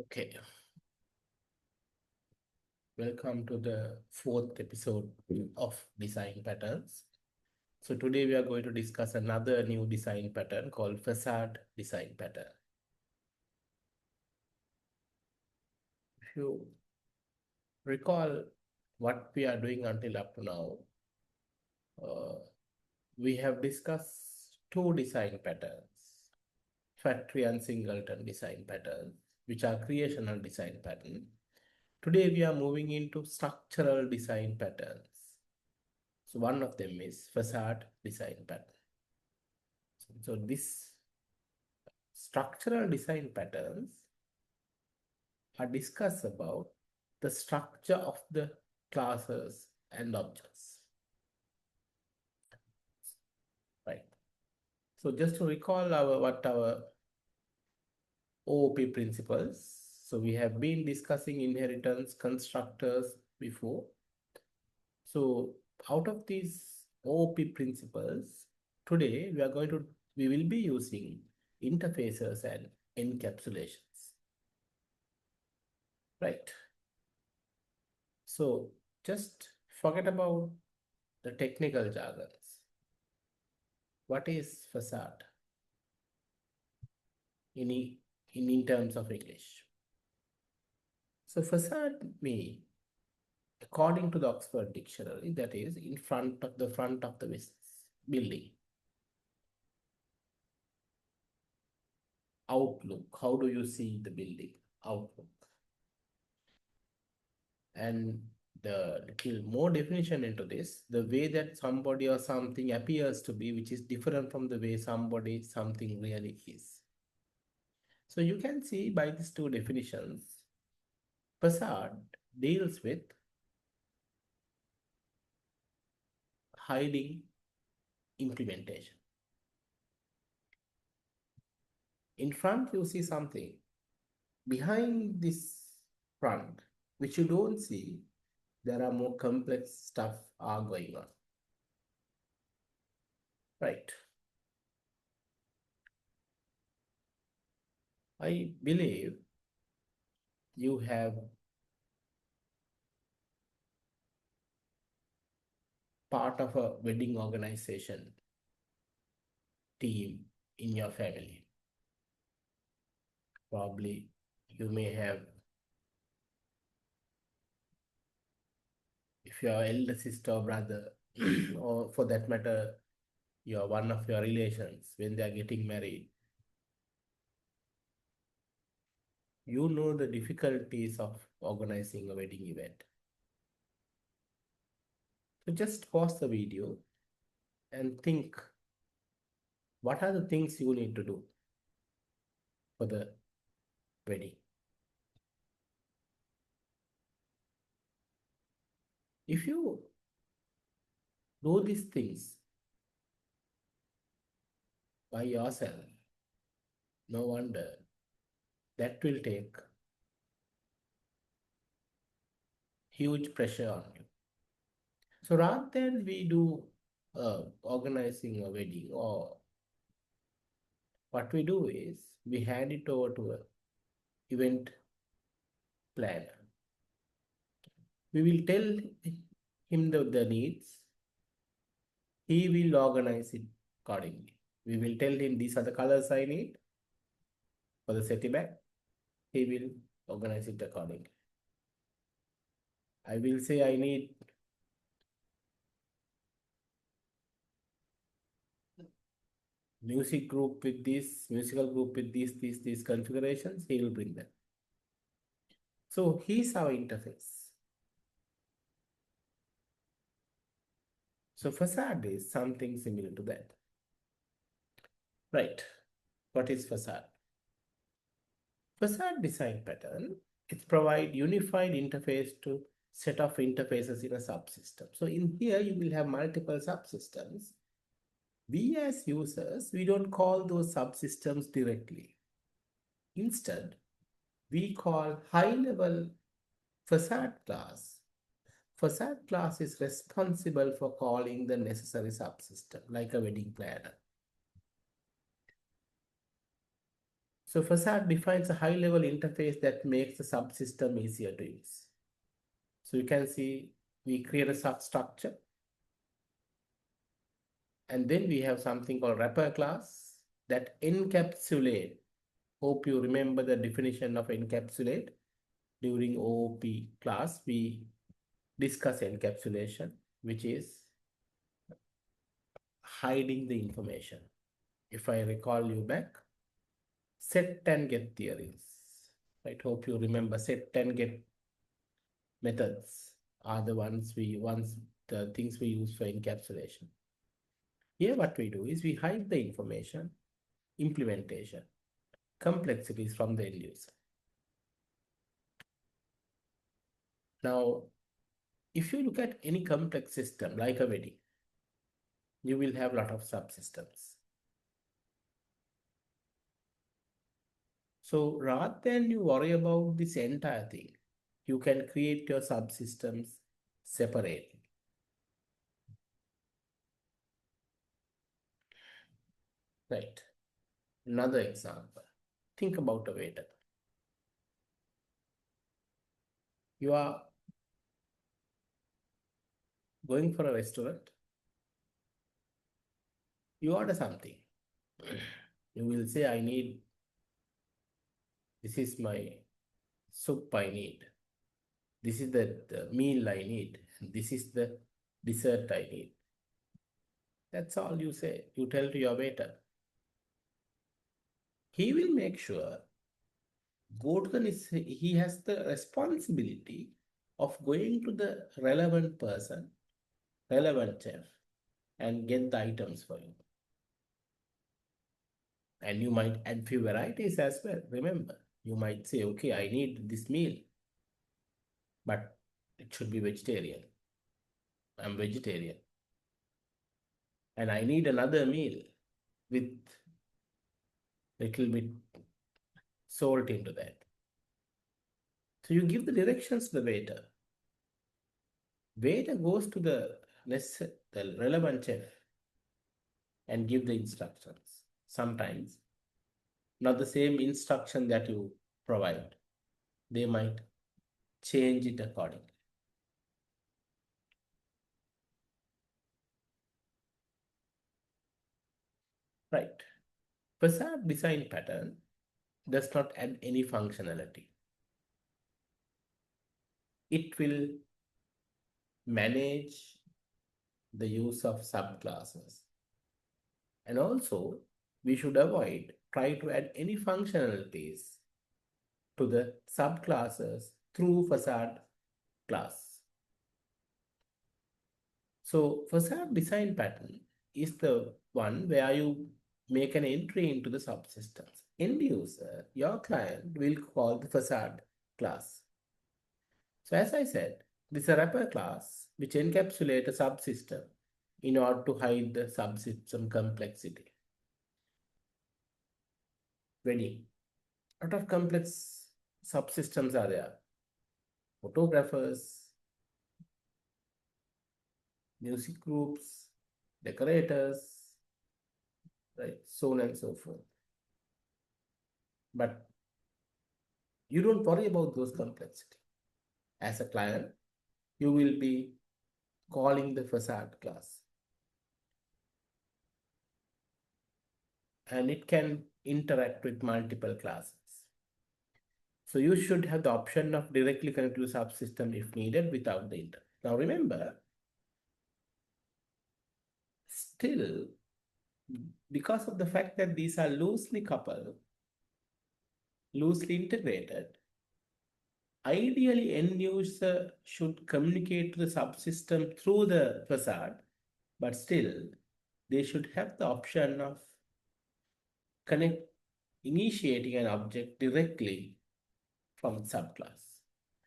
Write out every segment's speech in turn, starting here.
Okay, welcome to the fourth episode of design patterns. So today we are going to discuss another new design pattern called facade design pattern. If you recall what we are doing until up to now, uh, we have discussed two design patterns, factory and singleton design patterns, which are creational design patterns. Today we are moving into structural design patterns. So one of them is facade design pattern. So this structural design patterns are discussed about the structure of the classes and objects, right? So just to recall our OOP principles. So we have been discussing inheritance constructors before. So out of these OOP principles, today we will be using interfaces and encapsulations, right? So just forget about the technical jargons. What is facade in, in terms of English? So facade means, according to the Oxford Dictionary, that is in front of the building. Outlook. How do you see the building? Outlook. And the little more definition into this, the way that somebody or something appears to be, which is different from the way something really is. So you can see by these two definitions, facade deals with hiding implementation. In front, you see something. Behind this front, which you don't see, there are more complex stuff are going on. Right. I believe you have part of a wedding organization team in your family. Probably you may have, if your elder sister or brother, or for that matter, you're one of your relations, when they are getting married, you know the difficulties of organizing a wedding event. So just pause the video and think, what are the things you need to do for the wedding? If you do these things by yourself, no wonder that will take huge pressure on you. So rather than we do organizing a wedding, or what we do is we hand it over to a event planner. We will tell him the needs. He will organize it accordingly. We will tell him these are the colors I need for the setting back. He will organize it accordingly. I will say I need musical group with these configurations. He will bring them. So he's our interface. So facade is something similar to that. Right. What is facade? Facade design pattern, it provides unified interface to set of interfaces in a subsystem. So in here, you will have multiple subsystems. We as users, we don't call those subsystems directly. Instead, we call high-level facade class. Facade class is responsible for calling the necessary subsystem, like a wedding planner. So Facade defines a high-level interface that makes the subsystem easier to use. So you can see we create a substructure, and then we have something called wrapper class that encapsulate. Hope you remember the definition of encapsulate. During OOP class, we discuss encapsulation, which is hiding the information. If I recall you back, set and get theories. I hope you remember set and get methods are the the things we use for encapsulation. Here what we do is we hide the information, implementation, complexities from the end user. Now, if you look at any complex system like a wedding, you will have a lot of subsystems. So rather than you worry about this entire thing, you can create your subsystems separately. Right. Another example. Think about a waiter. You are going for a restaurant. You order something. You will say, this is my soup I need. This is the meal I need. This is the dessert I need. That's all you say. You tell to your waiter. He will make sure he has the responsibility of going to the relevant person, relevant chef, and get the items for you. And you might add few varieties as well. Remember, you might say, okay, I need this meal, but it should be vegetarian. I'm vegetarian. And I need another meal with little bit salt into that. So you give the directions to the waiter. Waiter goes to the relevant chef and give the instructions. Sometimes not the same instruction that you provide. They might change it accordingly. Right. Facade design pattern does not add any functionality. It will manage the use of subclasses. And also, we should avoid try to add any functionalities to the subclasses through facade class. So facade design pattern is the one where you make an entry into the subsystems. End user, your client will call the facade class. So as I said, this is a wrapper class which encapsulates a subsystem in order to hide the subsystem complexity. Very lot of complex subsystems are there. Photographers, music groups, decorators, right, so on and so forth. But you don't worry about those complexity. As a client, you will be calling the facade class. And it can interact with multiple classes. So you should have the option of directly connect to the subsystem if needed without the internet. Now remember, still, because of the fact that these are loosely coupled, loosely integrated, ideally end user should communicate to the subsystem through the facade, but still they should have the option of initiating an object directly from subclass,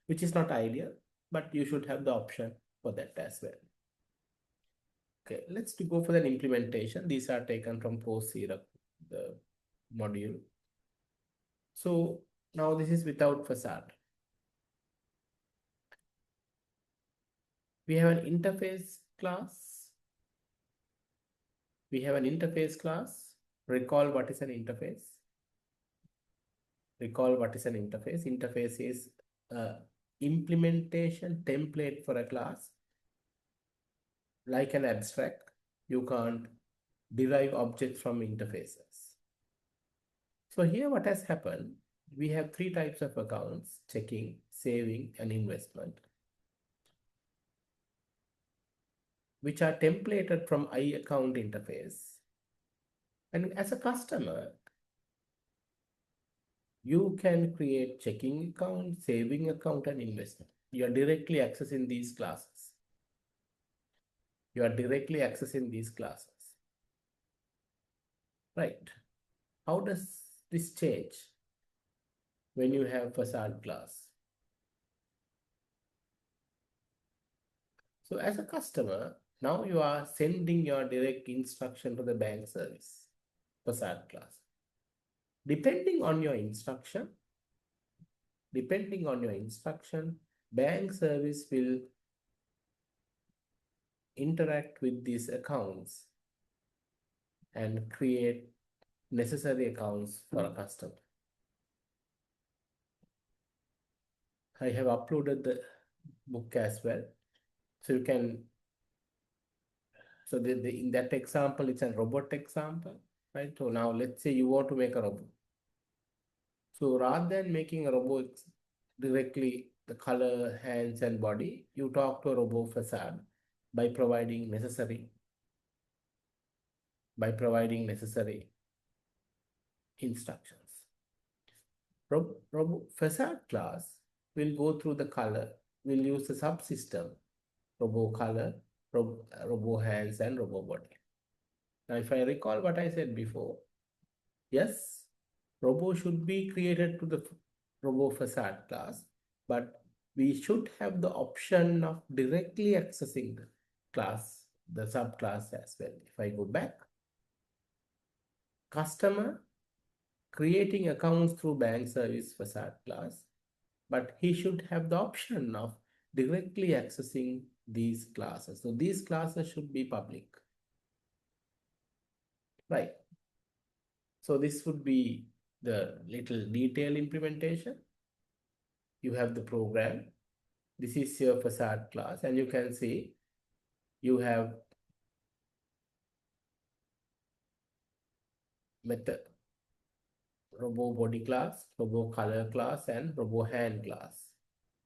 which is not ideal, but you should have the option for that as well. Okay, let's go for an implementation. These are taken from course zero, the module. So now this is without facade. We have an interface class. We have an interface class. Recall what is an interface. recall what is an interface. Interface is a implementation template for a class. Like an abstract, you can't derive objects from interfaces. So here what has happened, we have three types of accounts: checking, saving, and investment, which are templated from iAccount interface. And as a customer, you can create checking account, saving account, and investment. You are directly accessing these classes. You are directly accessing these classes. Right. How does this change when you have Facade class? So as a customer, now you are sending your direct instruction to the bank service, Facade class. Depending on your instruction, bank service will interact with these accounts and create necessary accounts for a customer. I have uploaded the book as well. So you can, so in that example, it's a robot example, right? So now let's say you want to make a robot. So rather than making a robot directly the color, hands, and body, you talk to a robot Facade by providing necessary instructions. Facade class will go through the color, will use the subsystem, robo color, robo hands, and robo body. Now, if I recall what I said before, yes, robo should be created to the robo Facade class, but we should have the option of directly accessing the class, the subclass as well. If I go back, customer creating accounts through bank service Facade class, but he should have the option of directly accessing these classes. So these classes should be public, right? So this would be the little detailed implementation. You have the program. This is your Facade class, and you can see you have method, robo body class, robo color class, and robo hand class.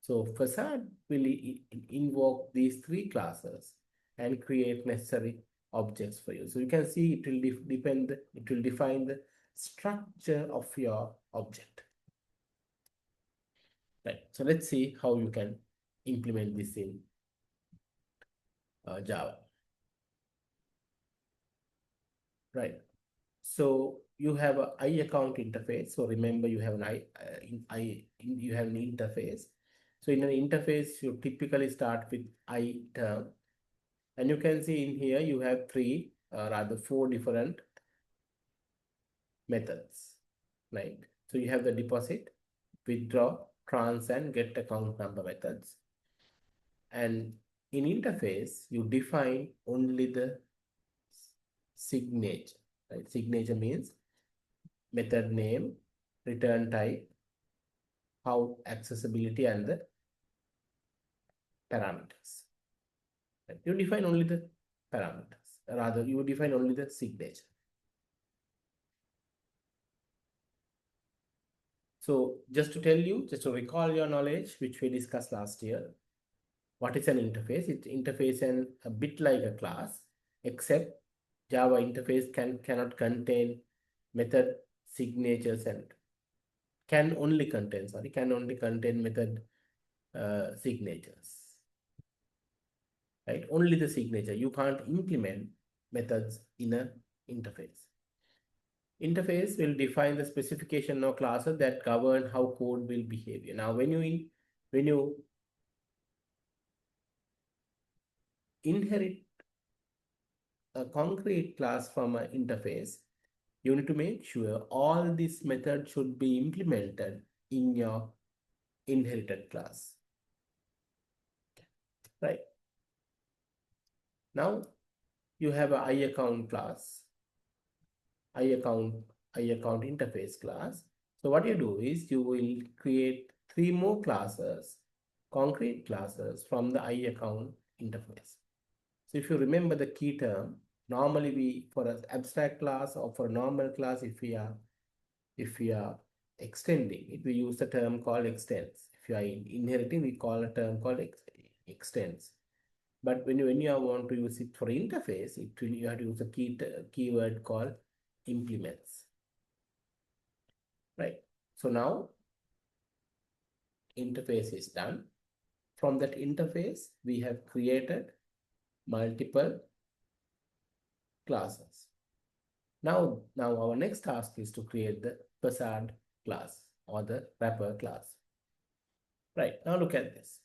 So Facade will invoke these three classes and create necessary objects for you. So you can see it will define the structure of your object. Right. So let's see how you can implement this in Java. Right. So you have an iAccount interface. So remember, you have an you have an interface. So in an interface, you typically start with I term, and you can see in here you have four different methods, right? So you have the deposit, withdraw, trans, and get account number methods. And in interface, you define only the signature, right? Signature means method name, return type, how accessibility, and the parameters. Right? You define only the parameters, rather you define only the signature. So just to tell you, just to recall your knowledge, which we discussed last year, what is an interface? It's interface and a bit like a class, except Java interface cannot contain method signatures and can only contain method signatures, right? Only the signature. You can't implement methods in an interface. Interface will define the specification of classes that govern how code will behave. Now, when you inherit a concrete class from an interface, you need to make sure all these methods should be implemented in your inherited class. Right. Now you have an iAccount class, iAccount interface class. So what you do is you will create 3 more classes, concrete classes from the iAccount interface. So if you remember the key term, normally we, for an abstract class or for a normal class, if we are extending it, we use the term called extends. If you are inheriting, we call a term called extends. But when you want to use it for interface, you have to use a keyword called implements. Right. So now interface is done. From that interface, we have created multiple classes. Now our next task is to create the facade class or the wrapper class. Right, now look at this.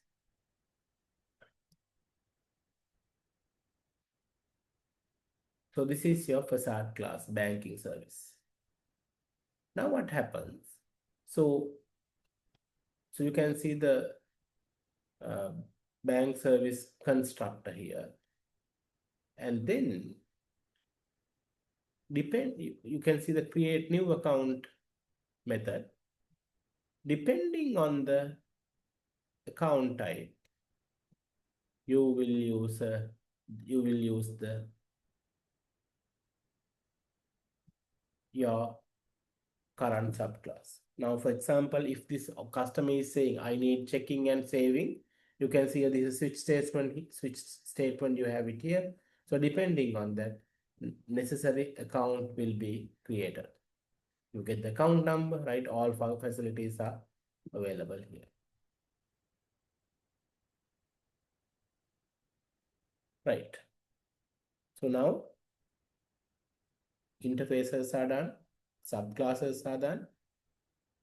So this is your facade class, banking service. Now what happens? So you can see the uh, bank service constructor here. And then you can see the create new account method. Depending on the account type, you will use your current subclass. Now, for example, if this customer is saying, I need checking and saving, you can see this is switch statement, you have it here. So depending on that, necessary account will be created. You get the account number, right? All facilities are available here. Right. So now interfaces are done, subclasses are done,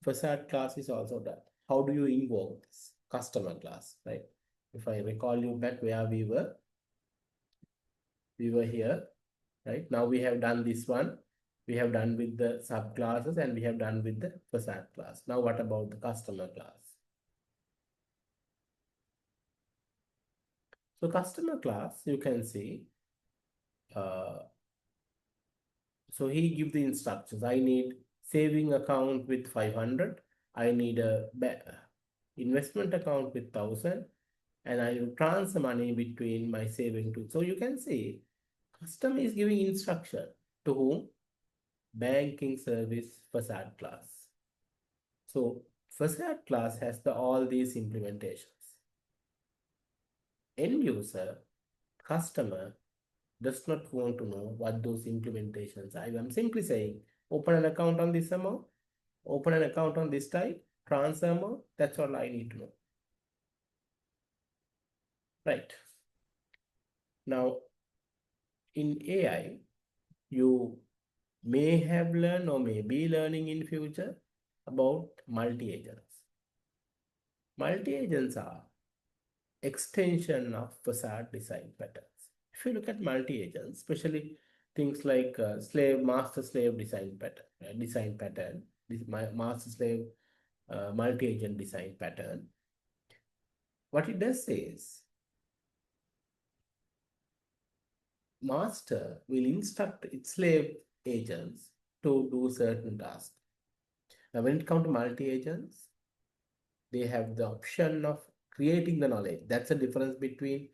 facade class is also done. How do you invoke this customer class, right? If I recall you back where we were here, right? Now we have done this one. We have done with the subclasses and we have done with the facade class. Now what about the customer class? So customer class, you can see, so he give the instructions. I need saving account with 500. I need a investment account with 1000. And I will transfer money between my saving to. So you can see customer is giving instruction to whom? Banking service facade class. So facade class has all these implementations. End user, customer does not want to know what those implementations are. I'm simply saying, open an account on this amount, open an account on this type, transfer amount. That's all I need to know. Right. Now, in AI, you may have learned or may be learning in future about multi-agents. Multi-agents are extension of facade design patterns. If you look at multi-agents, especially things like master-slave design pattern, this master-slave multi-agent design pattern, what it does is master will instruct its slave agents to do certain tasks. Now, when it comes to multi-agents, they have the option of creating the knowledge. That's the difference between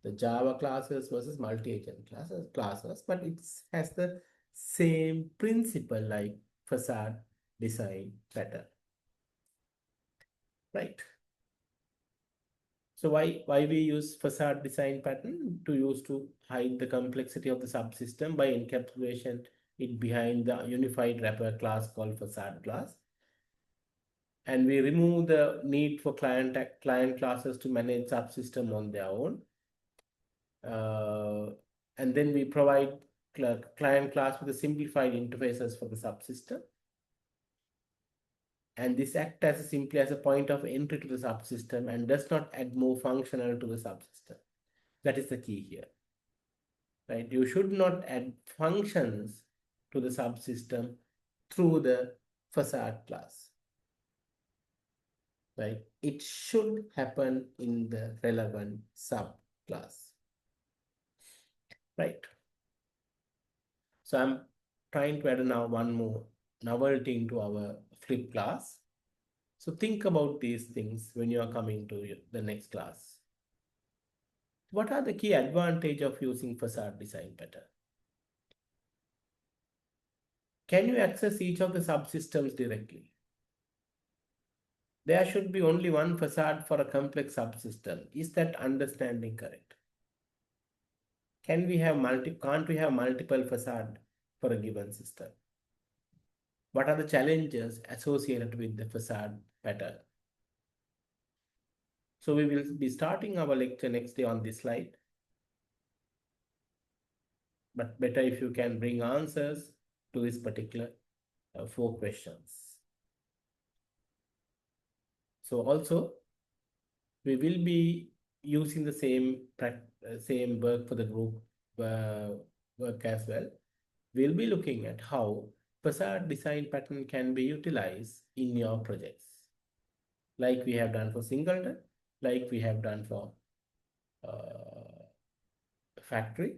the Java classes versus multi-agent classes, but it has the same principle like facade design pattern, right? So why we use facade design pattern? To hide the complexity of the subsystem by encapsulation it behind the unified wrapper class called facade class. And we remove the need for client classes to manage subsystem on their own. And then we provide client class with the simplified interfaces for the subsystem. And this acts as simply as a point of entry to the subsystem and does not add more functional to the subsystem. That is the key here, right? You should not add functions to the subsystem through the facade class, right? It should happen in the relevant subclass, right? So I'm trying to add now one more novelty into our flip class. So think about these things when you are coming to the next class. What are the key advantages of using facade design pattern? Can you access each of the subsystems directly? There should be only one facade for a complex subsystem. Is that understanding correct? Can't we have multiple facade for a given system? What are the challenges associated with the facade pattern? So we will be starting our lecture next day on this slide. But better if you can bring answers to this particular 4 questions. So also we will be using the same work for the group work as well. We'll be looking at how facade design pattern can be utilized in your projects, like we have done for Singleton, like we have done for factory.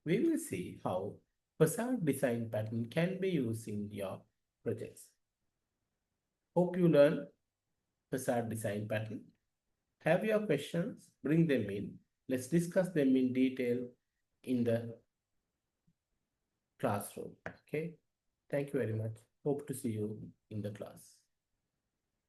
We will see how facade design pattern can be used in your projects. Hope you learn facade design pattern. Have your questions, bring them in. Let's discuss them in detail in the classroom. Okay. Thank you very much. Hope to see you in the class.